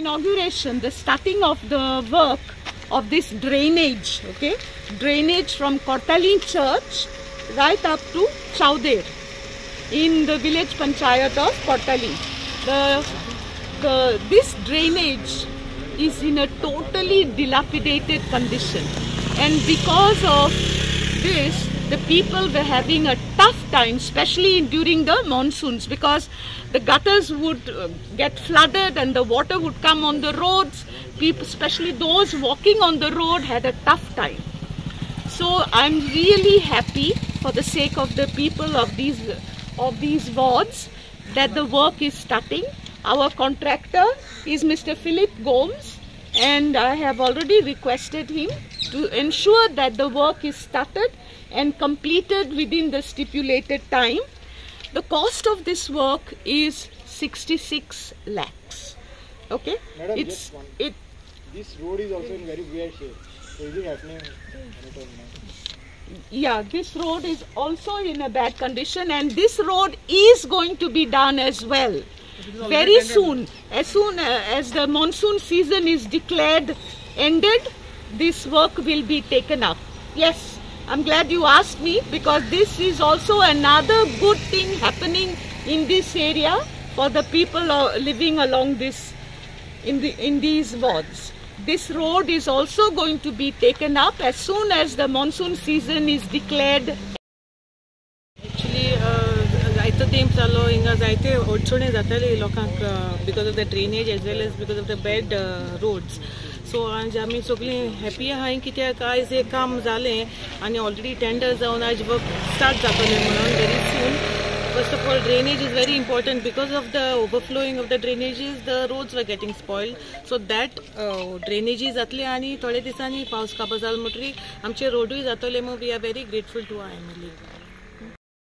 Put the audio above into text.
inauguration, the starting of the work of this drainage, okay, drainage from Kortali Church right up to Chowder in the village panchayat of Kortali. This drainage is in a totally dilapidated condition, and because of this, the people were having a tough time, especially during the monsoons, because the gutters would get flooded and the water would come on the roads. People, especially those walking on the road, had a tough time. So I'm really happy for the sake of the people of these wards that the work is starting. Our contractor is Mr. Philip Gomes, and I have already requested him to ensure that the work is started and completed within the stipulated time. The cost of this work is 66 lakhs. Okay? Madam, this road is also in very weird shape. So is it happening anytime now? Yeah, this road is also in a bad condition, and this road is going to be done as well. Very soon as the monsoon season is declared ended, this work will be taken up. Yes, I'm glad you asked me, because this is also another good thing happening in this area for the people living along this in these wards. This road is also going to be taken up as soon as the monsoon season is declared. Actually, जायतो तेंप जालो हिंगा जायते अडचणी जाताली लोकांक because of the drainage as well as because of the bad roads. So आमी सगळी हॅपी आहाय कित्याक आयज हे काम जालें आनी ऑलरेडी टेंडर जावन आज वर्क स्टार्ट जातलें म्हणून very soon. First of all, drainage is very important. Because of the overflowing of the drainages, the roads were getting spoiled. So that drainage जातले आनी थोडे दिसांनी पावस काबार जालो म्हणटरी आमचे रोडूय जातले. We are very grateful to our MLA.